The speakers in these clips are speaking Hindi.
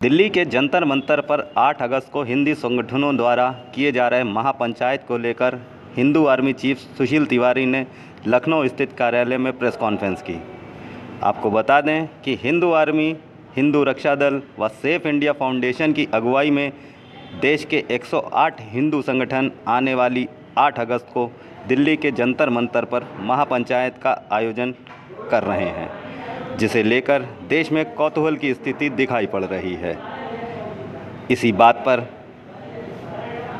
दिल्ली के जंतर मंतर पर 8 अगस्त को हिंदी संगठनों द्वारा किए जा रहे महापंचायत को लेकर हिंदू आर्मी चीफ सुशील तिवारी ने लखनऊ स्थित कार्यालय में प्रेस कॉन्फ्रेंस की। आपको बता दें कि हिंदू आर्मी, हिंदू रक्षा दल व सेफ इंडिया फाउंडेशन की अगुवाई में देश के 108 हिंदू संगठन आने वाली 8 अगस्त को दिल्ली के जंतर मंतर पर महापंचायत का आयोजन कर रहे हैं, जिसे लेकर देश में कौतूहल की स्थिति दिखाई पड़ रही है। इसी बात पर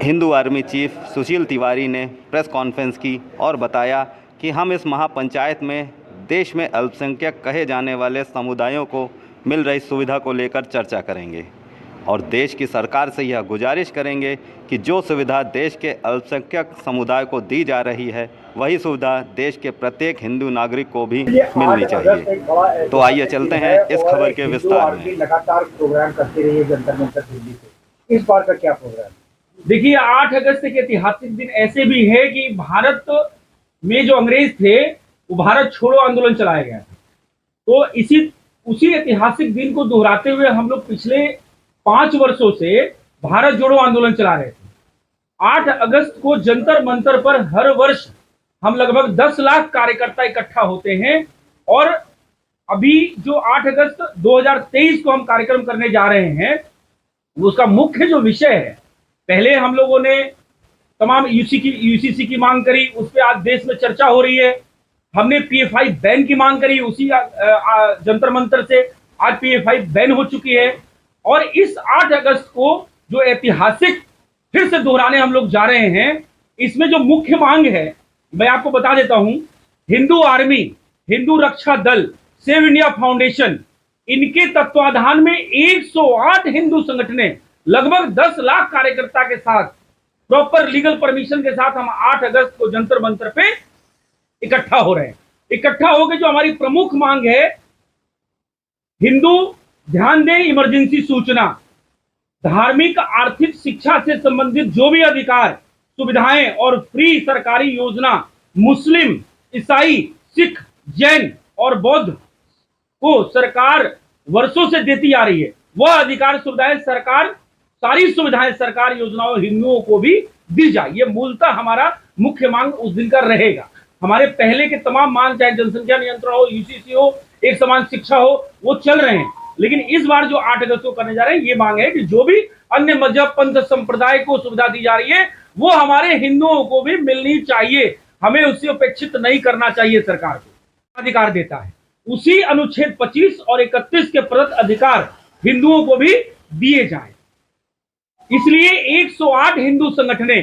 हिंदू आर्मी चीफ सुशील तिवारी ने प्रेस कॉन्फ्रेंस की और बताया कि हम इस महापंचायत में देश में अल्पसंख्यक कहे जाने वाले समुदायों को मिल रही सुविधा को लेकर चर्चा करेंगे और देश की सरकार से यह गुजारिश करेंगे कि जो सुविधा देश के अल्पसंख्यक समुदाय को दी जा रही है, वही सुविधा देश के प्रत्येक हिंदू नागरिक को भी मिलनी चाहिए। तो आइए चलते हैं इस खबर के विस्तार में। लगातार प्रोग्राम करते रहिए जंतर मंतर दिल्ली से, इस बार का क्या प्रोग्राम? देखिए, 8 अगस्त के ऐतिहासिक दिन ऐसे भी है कि भारत में जो अंग्रेज थे वो भारत छोड़ो आंदोलन चलाया गया था। तो उसी ऐतिहासिक दिन को दोहराते हुए हम लोग पिछले 5 वर्षों से भारत जोड़ो आंदोलन चला रहे थे। 8 अगस्त को जंतर मंतर पर हर वर्ष हम लगभग 10 लाख कार्यकर्ता इकट्ठा होते हैं और अभी जो 8 अगस्त 2023 को हम कार्यक्रम करने जा रहे हैं, उसका मुख्य जो विषय है, पहले हम लोगों ने तमाम यूसीसी की मांग करी, उस पर आज देश में चर्चा हो रही है। हमने पीएफआई बैन की मांग करी, उसी जंतर मंतर से आज पीएफआई बैन हो चुकी है। और इस 8 अगस्त को जो ऐतिहासिक फिर से दोहराने हम लोग जा रहे हैं, इसमें जो मुख्य मांग है मैं आपको बता देता हूं। हिंदू आर्मी, हिंदू रक्षा दल, सेव इंडिया फाउंडेशन, इनके तत्वाधान में 108 हिंदू संगठने लगभग 10 लाख कार्यकर्ता के साथ प्रॉपर लीगल परमिशन के साथ हम 8 अगस्त को जंतर मंतर पे इकट्ठा हो रहे हैं। इकट्ठा होकर जो हमारी प्रमुख मांग है, हिंदू ध्यान दें, इमरजेंसी सूचना, धार्मिक आर्थिक शिक्षा से संबंधित जो भी अधिकार, सुविधाएं और फ्री सरकारी योजना मुस्लिम, ईसाई, सिख, जैन और बौद्ध को सरकार वर्षों से देती आ रही है, वह अधिकार सुविधाएं सरकार, सारी सुविधाएं सरकार योजनाओं हिंदुओं को भी दी जाए। ये मूलतः हमारा मुख्य मांग उस दिन का रहेगा। हमारे पहले के तमाम मांग, चाहे जनसंख्या नियंत्रण हो, यूसीसी हो, एक समान शिक्षा हो, वो चल रहे हैं। लेकिन इस बार जो 8 अगस्त को करने जा रहे हैं, ये मांग है कि जो भी अन्य मजहब, पंथ, संप्रदाय को सुविधा दी जा रही है, वो हमारे हिंदुओं को भी मिलनी चाहिए। हमें उससे उपेक्षित नहीं करना चाहिए। सरकार को अधिकार देता है, उसी अनुच्छेद 25 और 31 के प्रदत्त अधिकार हिंदुओं को भी दिए जाए। इसलिए 108 हिंदू संगठने,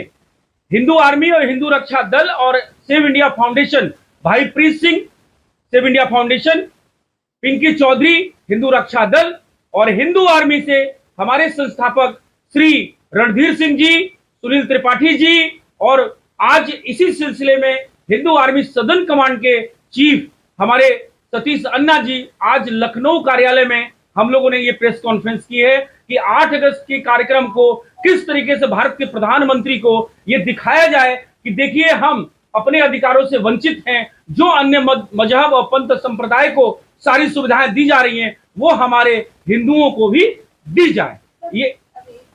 हिंदू आर्मी और हिंदू रक्षा दल और सेव इंडिया फाउंडेशन, भाई Preet Singh save India foundation, Pinky Chaudhary Hindu Raksha Dal और हिंदू आर्मी से हमारे संस्थापक श्री रणधीर सिंह जी, सुनील त्रिपाठी जी, और आज इसी सिलसिले में हिंदू आर्मी सदन कमांड के चीफ हमारे सतीश अन्ना जी, आज लखनऊ कार्यालय में हम लोगों ने ये प्रेस कॉन्फ्रेंस की है कि 8 अगस्त के कार्यक्रम को किस तरीके से भारत के प्रधानमंत्री को ये दिखाया जाए कि देखिए, हम अपने अधिकारों से वंचित हैं। जो अन्य मजहब और पंथ संप्रदाय को सारी सुविधाएं दी जा रही हैं, वो हमारे हिंदुओं को भी दी जाए। ये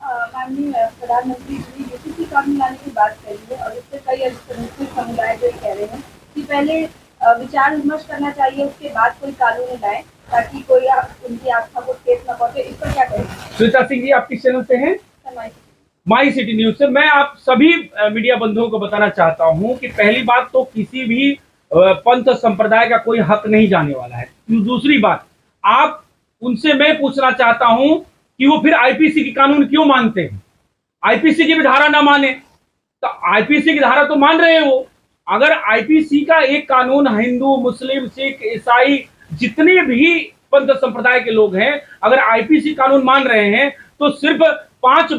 माननीय प्रधानमंत्री जी यूसीसी कानून लाने की बात कर रही है और इससे कई अल्पसंख्यक समुदाय जो कह रहे हैं कि पहले विचार विमर्श करना चाहिए, उसके बाद कोई कानून लाए ताकि कोई उनकी आस्था को ठेस न पहुंचे। इस पर क्या कहेंगे? श्वेता सिंह जी, आप किस चैनल से हैं? माई सिटी न्यूज से। मैं आप सभी मीडिया बंधुओं को बताना चाहता हूं कि पहली बात तो किसी भी पंथ संप्रदाय का कोई हक नहीं जाने वाला है। दूसरी बात, आप उनसे मैं पूछना चाहता हूं कि वो फिर आईपीसी की कानून क्यों मानते हैं? आईपीसी की भी धारा ना माने तो आईपीसी की धारा तो मान रहे हैं वो। अगर आईपीसी का एक कानून हिंदू, मुस्लिम, सिख, ईसाई, जितने भी पंथ संप्रदाय के लोग हैं, अगर आईपीसी कानून मान रहे हैं तो सिर्फ 5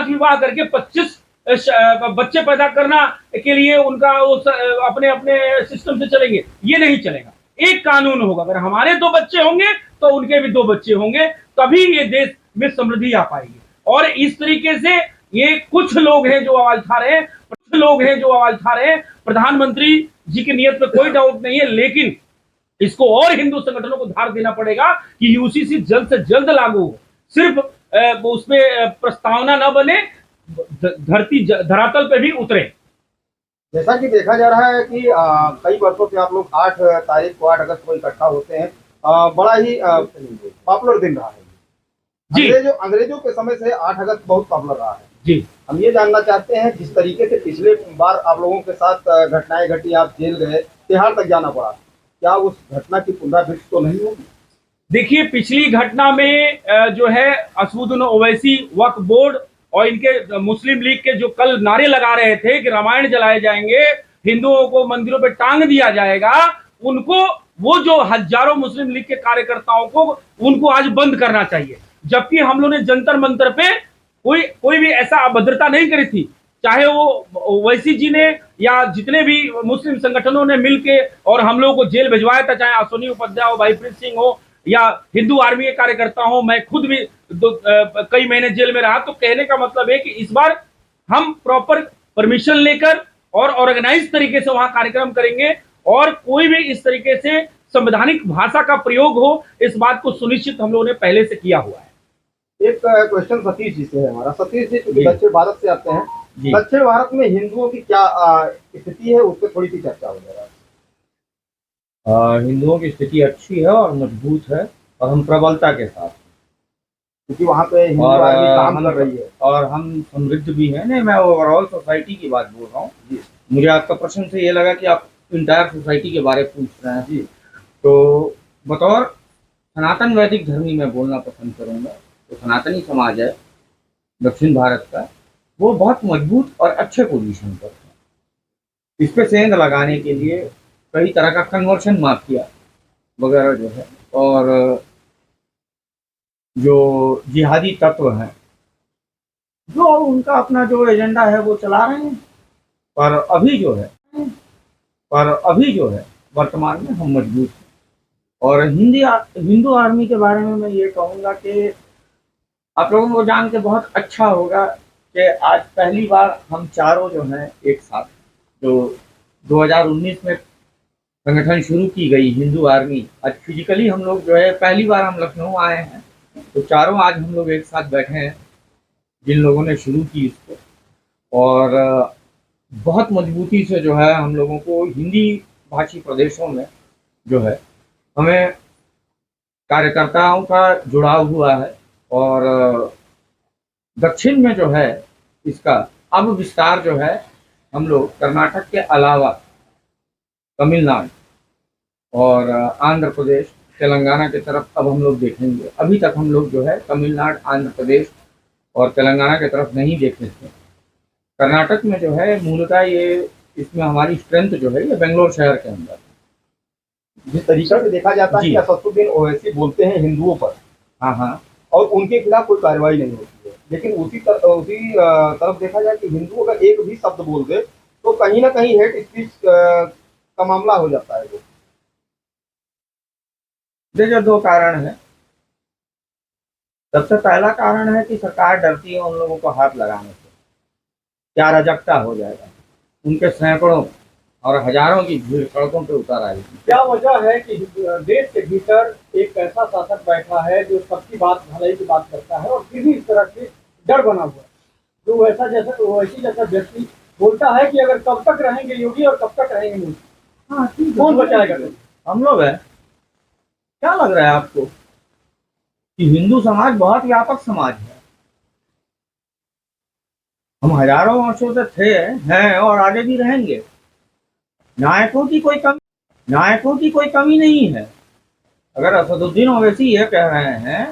विवाह करके 25 बच्चे पैदा करना के लिए उनका अपने अपने सिस्टम से चलेंगे, ये नहीं चलेगा। एक कानून होगा, अगर हमारे 2 बच्चे होंगे तो उनके भी 2 बच्चे होंगे, तभी ये देश में समृद्धि आ पाएगी। और इस तरीके से ये कुछ लोग हैं जो आवाज उठा रहे हैं, प्रधानमंत्री जी की नीयत पे कोई डाउट नहीं है, लेकिन इसको और हिंदू संगठनों को धार देना पड़ेगा कि यूसीसी जल्द से जल्द लागू हो। सिर्फ उसमें प्रस्तावना न बने, धरातल पे भी उतरे। जैसा कि देखा जा रहा है कि कई वर्षों से आप लोग 8 तारीख को 8 अगस्त को इकट्ठा होते हैं। बड़ा ही पॉपुलर दिन रहा है जी। अंग्रेजों के समय से 8 अगस्त बहुत पॉपुलर रहा है जी। हम ये जानना चाहते हैं, जिस तरीके से पिछले बार आप लोगों के साथ घटनाएं घटी, आप जेल गए, तिहाड़ तक जाना पड़ा, क्या उस घटना की पुनरावृत्ति तो नहीं होगी? देखिए, पिछली घटना में जो है असदुद्दीन ओवैसी, वक्फ बोर्ड और इनके मुस्लिम लीग के जो कल नारे लगा रहे थे कि रामायण जलाए जाएंगे, हिंदुओं को मंदिरों पे टांग दिया जाएगा, उनको, वो जो हजारों मुस्लिम लीग के कार्यकर्ताओं को, उनको आज बंद करना चाहिए। जबकि हम लोगों ने जंतर मंतर पे कोई भी ऐसा अभद्रता नहीं करी थी, चाहे वो ओवैसी जी ने या जितने भी मुस्लिम संगठनों ने मिलके और हम लोगों को जेल भिजवाया था, चाहे अश्विनी उपाध्याय हो, भाईप्रीत सिंह हो या हिंदू आर्मी के कार्यकर्ता हो, मैं खुद भी कई महीने जेल में रहा। तो कहने का मतलब है कि इस बार हम प्रॉपर परमिशन लेकर और ऑर्गेनाइज तरीके से वहां कार्यक्रम करेंगे और कोई भी इस तरीके से संवैधानिक भाषा का प्रयोग हो, इस बात को सुनिश्चित हम लोगों ने पहले से किया हुआ है। एक क्वेश्चन सतीश जी से है हमारा। सतीश जी चूंकि दक्षिण भारत से आते हैं, दक्षिण भारत में हिंदुओं की क्या स्थिति है, उस पर थोड़ी सी चर्चा हो जाएगा। हिंदुओं की स्थिति अच्छी है और मजबूत है और हम प्रबलता के साथ, क्योंकि वहाँ पे हिंदू आर्मी काम कर रही है और हम समृद्ध भी हैं। नहीं, मैं ओवरऑल सोसाइटी की बात बोल रहा हूँ। मुझे आपका प्रश्न से ये लगा कि आप इंटायर सोसाइटी के बारे में पूछ रहे हैं जी। तो बतौर सनातन वैदिक धर्मी मैं बोलना पसंद करूँगा। तो सनातनी समाज है दक्षिण भारत का, वो बहुत मजबूत और अच्छे पोजीशन पर है। इस पे सेंध लगाने के लिए कई तरह का कन्वर्शन माफिया वगैरह जो है और जो जिहादी तत्व हैं, जो उनका अपना जो एजेंडा है वो चला रहे हैं। पर अभी जो है वर्तमान में हम मजबूत हैं। और हिंदू आर्मी के बारे में मैं ये कहूँगा कि आप लोगों को जान के बहुत अच्छा होगा कि आज पहली बार हम चारों जो हैं एक साथ, जो 2019 में संगठन शुरू की गई हिंदू आर्मी, आज फिजिकली हम लोग जो है पहली बार हम लखनऊ आए हैं। तो चारों आज हम लोग एक साथ बैठे हैं, जिन लोगों ने शुरू की इसको। और बहुत मजबूती से जो है हम लोगों को हिंदी भाषी प्रदेशों में जो है हमें कार्यकर्ताओं का जुड़ाव हुआ है। और दक्षिण में जो है इसका अब विस्तार जो है हम लोग कर्नाटक के अलावा तमिलनाडु और आंध्र प्रदेश, तेलंगाना की तरफ अब हम लोग देखेंगे। अभी तक हम लोग जो है तमिलनाडु, आंध्र प्रदेश और तेलंगाना की तरफ नहीं देखे थे। कर्नाटक में जो है मूलतः ये, इसमें हमारी स्ट्रेंथ जो है ये बेंगलोर शहर के अंदर। जिस तरीके से देखा जाता है कि असदुद्दीन ओवैसी बोलते हैं हिंदुओं पर, हाँ, और उनके खिलाफ कोई कार्रवाई नहीं होती है, लेकिन उसी तरफ देखा जाए कि हिंदू अगर एक भी शब्द बोल दे तो कहीं ना कहीं हेट स्पीच का मामला हो जाता है। देखिए, दो कारण है। सबसे पहला कारण है कि सरकार डरती है उन लोगों को हाथ लगाने से, क्या अराजकता हो जाएगा। उनके सैकड़ों और हजारों की भीड़ सड़कों पे उतर आएगी। क्या वजह है कि देश के भीतर एक ऐसा शासक बैठा है जो सबकी बात, भलाई की बात करता है और फिर भी इस तरह से डर बना हुआ है, जो वैसी जैसा व्यक्ति बोलता है कि अगर कब तक रहेंगे योगी और कब तक रहेंगे मोदी, हाँ, कौन बचाएगा? हम लोग हैं। क्या लग रहा है आपको कि हिंदू समाज बहुत व्यापक समाज है? हम हजारों वर्षों से थे, हैं और आगे भी रहेंगे। नायकों की कोई कमी नहीं है। अगर असदुद्दीन ओवैसी ये कह रहे हैं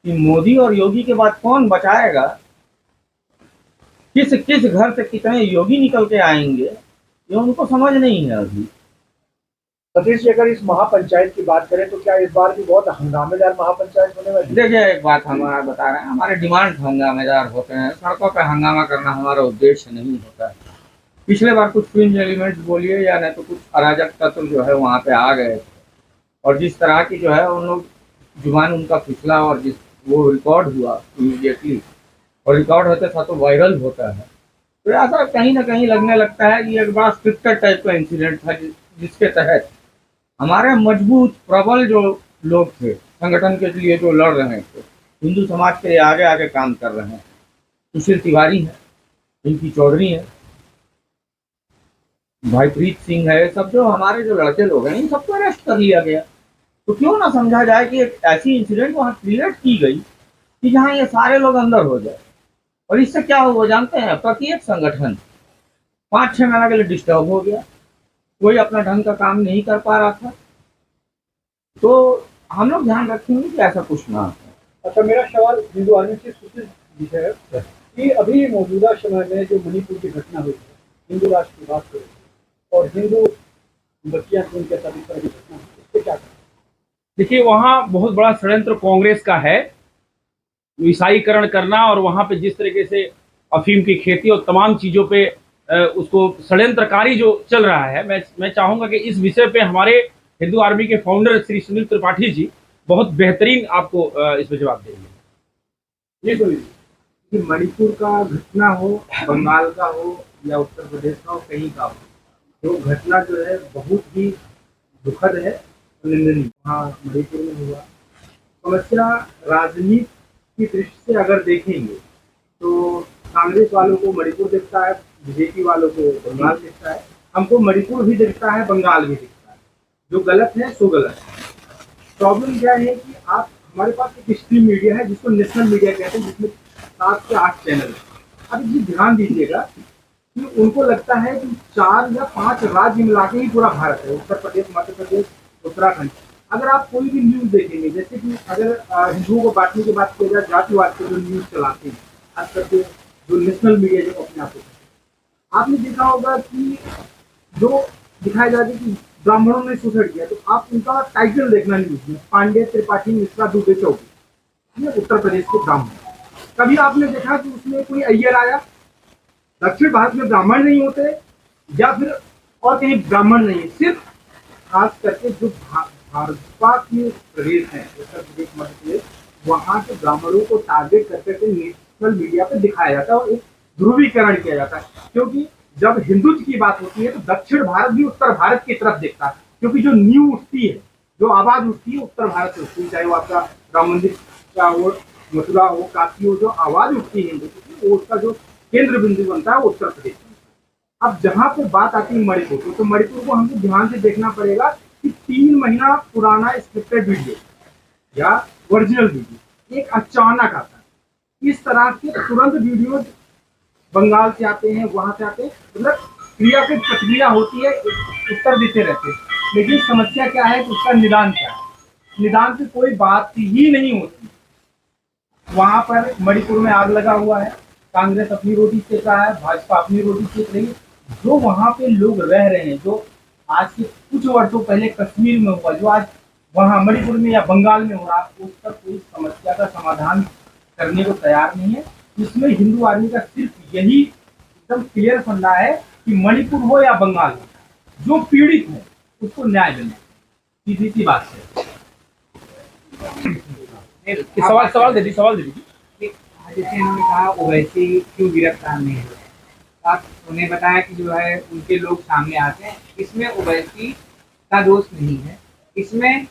कि मोदी और योगी के बाद कौन बचाएगा, किस घर से कितने योगी निकल के आएंगे, ये उनको समझ नहीं है अभी। सतीश जी, अगर इस महापंचायत की बात करें तो क्या इस बार भी बहुत हंगामेदार महापंचायत होने वाली है? देखिए, एक बात हम बता रहे हैं, हमारे डिमांड हंगामेदार होते हैं। सड़कों पर हंगामा करना हमारा उद्देश्य नहीं होता है। पिछले बार कुछ फ्रिंज एलिमेंट्स बोलिए या नहीं तो कुछ अराजक तत्व जो है वहाँ पे आ गए थे, और जिस तरह की जो है उन लोग जुबान उनका फिसला और जिस वो रिकॉर्ड हुआ इमीडिएटली, और रिकॉर्ड होते था तो वायरल होता है। तो ऐसा कहीं ना कहीं लगने लगता है कि एक बड़ा स्क्रिप्टेड टाइप का इंसिडेंट था, जिसके तहत हमारे मजबूत प्रबल जो लोग थे संगठन के लिए जो लड़ रहे थे, हिंदू समाज के लिए आगे आगे काम कर रहे हैं। सुशील तिवारी हैं, रिंकी चौधरी हैं, भाई प्रीत सिंह है, सब जो हमारे जो लड़के लोग हैं इन सबको अरेस्ट कर लिया गया। तो क्यों ना समझा जाए कि एक ऐसी इंसिडेंट वहाँ क्रिएट की गई कि जहाँ ये सारे लोग अंदर हो जाए। और इससे क्या हुआ जानते हैं, प्रत्येक संगठन 5-6 महीने के लिए डिस्टर्ब हो गया, कोई अपना ढंग का काम नहीं कर पा रहा था। तो हम लोग ध्यान रखेंगे कि ऐसा कुछ ना हो। अच्छा, मेरा सवाल हिंदू आर्मी से सुशील जी है कि अभी मौजूदा समय में जो मणिपुर की घटना हुई है, हिंदू राष्ट्र की बात करें और हिंदू बच्चियां थी उनके साथ इस तरह की घटना हुई, इससे क्या करें? देखिए, वहाँ बहुत बड़ा षड्यंत्र कांग्रेस का है, ईसाईकरण करना, और वहाँ पे जिस तरीके से अफीम की खेती और तमाम चीज़ों पे उसको षड्यंत्रकारी जो चल रहा है, मैं चाहूँगा कि इस विषय पे हमारे हिंदू आर्मी के फाउंडर श्री सुनील त्रिपाठी जी बहुत बेहतरीन आपको इसमें जवाब देंगे। ये सुनिए कि मणिपुर का घटना हो, बंगाल का हो या उत्तर प्रदेश का हो, कहीं का हो, तो घटना जो है बहुत ही दुखद है और निंदनीय। हाँ, मणिपुर में हुआ। समस्या राजनीति की दृष्टि से अगर देखेंगे तो कांग्रेस वालों को मणिपुर दिखता है, बीजेपी वालों को बंगाल दिखता है, हमको मणिपुर भी दिखता है, बंगाल भी दिखता है। जो गलत है सो गलत है। प्रॉब्लम क्या है कि आप हमारे पास एक स्ट्रीम मीडिया है जिसको नेशनल मीडिया कहते हैं, जिसमें 7 से 8 चैनल है। अब ये ध्यान दीजिएगा कि उनको लगता है कि 4 या 5 राज्य मिला के ही पूरा भारत है, उत्तर प्रदेश, मध्य प्रदेश, उत्तराखंड। अगर आप कोई भी न्यूज देखेंगे, जैसे कि अगर हिंदुओं को बांटने की बात की जाए, जातिवाद के जो न्यूज चलाते हैं, खास करके जो नेशनल मीडिया जो अपने आप को, आपने देखा होगा कि जो दिखाया जाता है कि ब्राह्मणों ने सुसाइड किया, तो आप उनका टाइटल देखना न्यूज में, पांडे, त्रिपाठी, मिश्रा, दुबे, चौधरी, ये उत्तर प्रदेश के ब्राह्मण। कभी आपने देखा कि उसमें कोई अय्यर आया? दक्षिण भारत में ब्राह्मण नहीं होते या फिर और कहीं ब्राह्मण नहीं है, सिर्फ खास करके जो भाजपा के प्रदेश हैं, उत्तर प्रदेश, मध्य प्रदेश, वहाँ के ब्राह्मणों को टारगेट करके नेशनल मीडिया पे दिखाया जाता है और एक ध्रुवीकरण किया जाता है। क्योंकि जब हिंदुत्व की बात होती है तो दक्षिण भारत भी उत्तर भारत की तरफ देखता है, क्योंकि जो न्यू उठती है, जो आवाज उठती है, उत्तर भारत से उठती है। चाहे वो आपका राम मंदिर का हो, मथुरा हो, काशी हो, जो आवाज उठती है हिंदुत्व की, वो उसका जो केंद्र बिंदु बनता है वो उत्तर प्रदेश बनता है। अब जहाँ पे बात आती है मणिपुर को, तो मणिपुर को हमको ध्यान से देखना पड़ेगा कि 3 महीना पुराना स्क्रिप्टेड वीडियो या ओरिजिनल वीडियो एक अचानक आता है। इस तरह के तुरंत वीडियो बंगाल से आते हैं, वहां से आते हैं, मतलब क्रिया की प्रक्रिया होती है, उत्तर देते रहते हैं। लेकिन समस्या क्या है कि उसका निदान क्या है? निदान की कोई बात ही नहीं होती। वहां पर मणिपुर में आग लगा हुआ है, कांग्रेस अपनी रोटी सेक रहा है, भाजपा अपनी रोटी सेक रही है। जो वहां पे लोग रह रहे हैं, जो आज से कुछ वर्षों पहले कश्मीर में हुआ, जो आज वहां मणिपुर में या बंगाल में हो रहा है, उस पर कोई समस्या का समाधान करने को तैयार नहीं है। इसमें हिंदू आर्मी का सिर्फ यही एकदम क्लियर फंडा है कि मणिपुर हो या बंगाल हो, जो पीड़ित है उसको न्याय देना, सीधी सी बात है। सवाल दे दीजिए। जैसे इन्होंने कहा ओवैसी क्यों गिरफ्तार नहीं हुए, आप उन्हें बताया कि जो है उनके लोग सामने आते हैं, इसमें ओवैसी का दोष नहीं है, इसमें